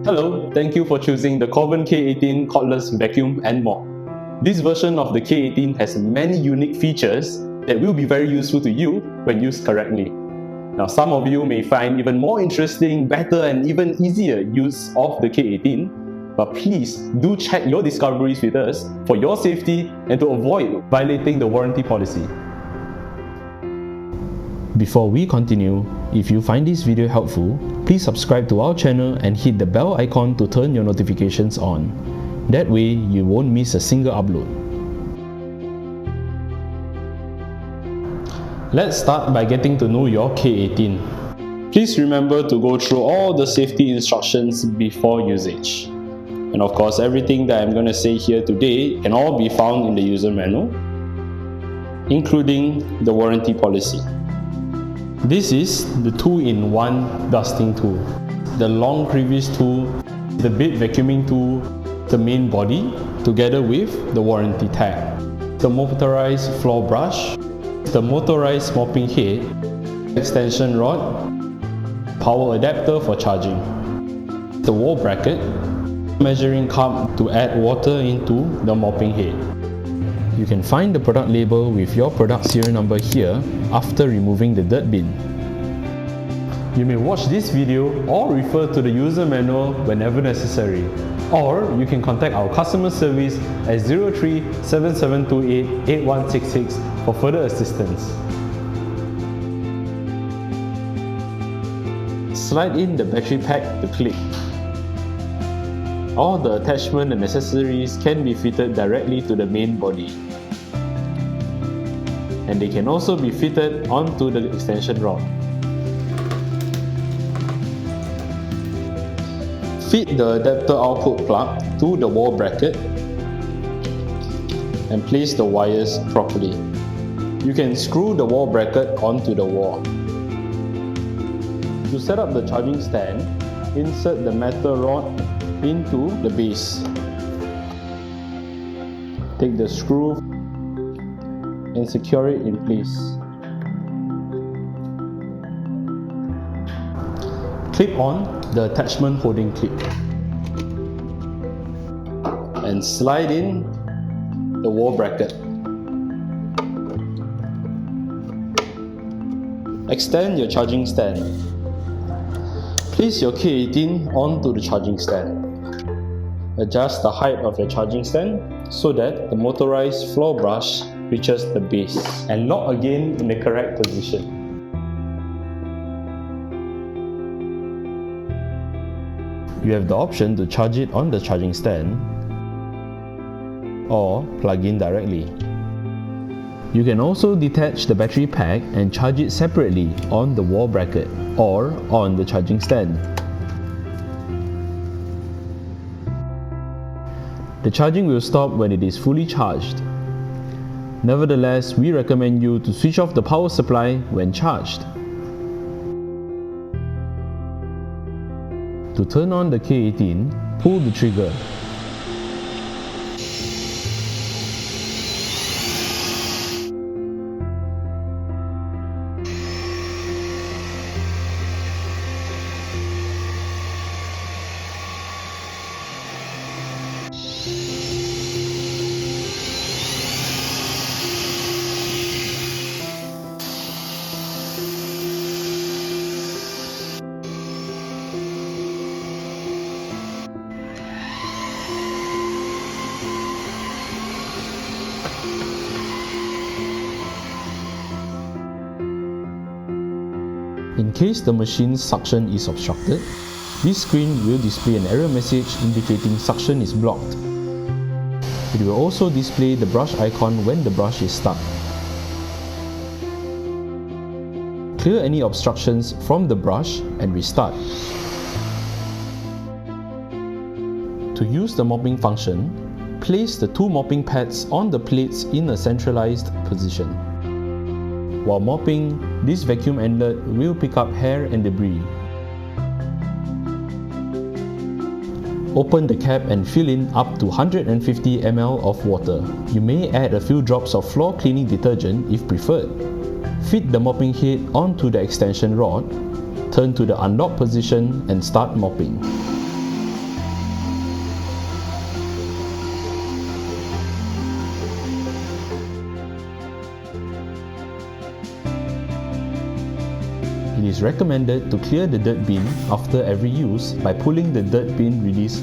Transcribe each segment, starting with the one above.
Hello, thank you for choosing the Corvan K18 Cordless Vacuum and Mop. This version of the K18 has many unique features that will be very useful to you when used correctly. Now, some of you may find even more interesting, better and even easier use of the K18, but please do check your discoveries with us for your safety and to avoid violating the warranty policy. Before we continue, if you find this video helpful, please subscribe to our channel and hit the bell icon to turn your notifications on. That way, you won't miss a single upload. Let's start by getting to know your K18. Please remember to go through all the safety instructions before usage. And of course, everything that I'm going to say here today can all be found in the user manual, including the warranty policy. This is the 2-in-1 dusting tool. The long Crevice tool, the bit vacuuming tool, the main body, together with the warranty tag. The motorized floor brush, the motorized mopping head, extension rod, power adapter for charging, the wall bracket, measuring cup to add water into the mopping head. You can find the product label with your product serial number here after removing the dirt bin. You may watch this video or refer to the user manual whenever necessary. Or you can contact our customer service at 03-7728-8166 for further assistance. Slide in the battery pack to click. All the attachment and accessories can be fitted directly to the main body. And they can also be fitted onto the extension rod. Fit the adapter output plug to the wall bracket and place the wires properly. You can screw the wall bracket onto the wall. To set up the charging stand, insert the metal rod into the base. Take the screw and secure it in place. Clip on the attachment holding clip and slide in the wall bracket. Extend your charging stand. Place your K18 onto the charging stand. Adjust the height of your charging stand so that the motorized floor brush reaches the base and lock again in the correct position. You have the option to charge it on the charging stand or plug in directly. You can also detach the battery pack and charge it separately on the wall bracket or on the charging stand. The charging will stop when it is fully charged. Nevertheless, we recommend you to switch off the power supply when charged. To turn on the K18, pull the trigger. In case the machine's suction is obstructed, this screen will display an error message indicating suction is blocked. It will also display the brush icon when the brush is stuck. Clear any obstructions from the brush and restart. To use the mopping function, place the two mopping pads on the plates in a centralized position. While mopping, this vacuum inlet will pick up hair and debris. Open the cap and fill in up to 150 ml of water. You may add a few drops of floor cleaning detergent if preferred. Fit the mopping head onto the extension rod, turn to the unlock position and start mopping. It is recommended to clear the dirt bin after every use by pulling the dirt bin release.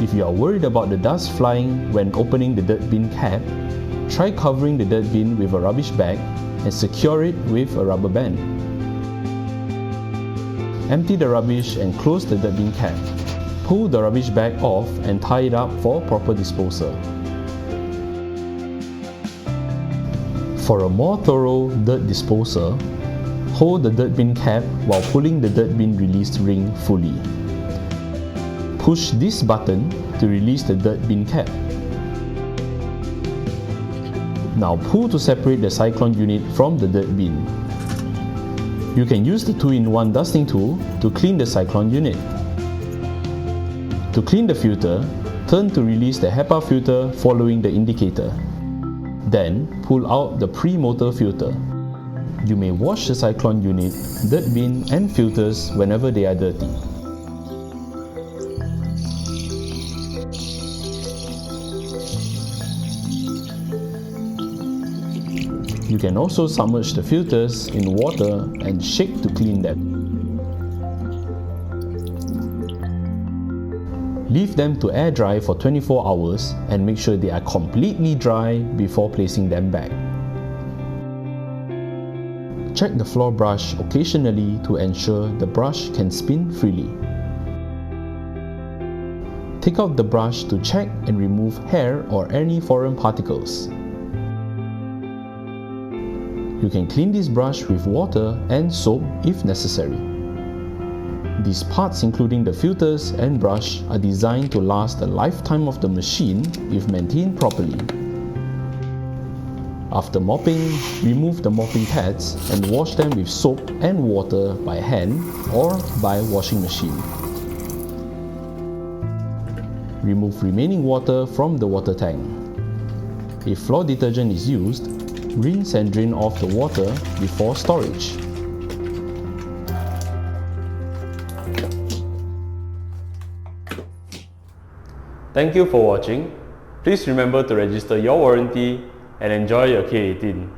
If you are worried about the dust flying when opening the dirt bin cap, try covering the dirt bin with a rubbish bag and secure it with a rubber band. Empty the rubbish and close the dirt bin cap. Pull the rubbish bag off and tie it up for proper disposal. For a more thorough dirt disposal, hold the dirt bin cap while pulling the dirt bin release ring fully. Push this button to release the dirt bin cap. Now pull to separate the cyclone unit from the dirt bin. You can use the 2-in-1 dusting tool to clean the cyclone unit. To clean the filter, turn to release the HEPA filter following the indicator. Then pull out the pre-motor filter. You may wash the cyclone unit, dirt bin and filters whenever they are dirty. You can also submerge the filters in water and shake to clean them. Leave them to air dry for 24 hours and make sure they are completely dry before placing them back. Check the floor brush occasionally to ensure the brush can spin freely. Take out the brush to check and remove hair or any foreign particles. You can clean this brush with water and soap if necessary. These parts, including the filters and brush, are designed to last the lifetime of the machine if maintained properly. After mopping, remove the mopping pads and wash them with soap and water by hand or by washing machine. Remove remaining water from the water tank. If floor detergent is used, rinse and drain off the water before storage. Thank you for watching. Please remember to register your warranty and enjoy your K18.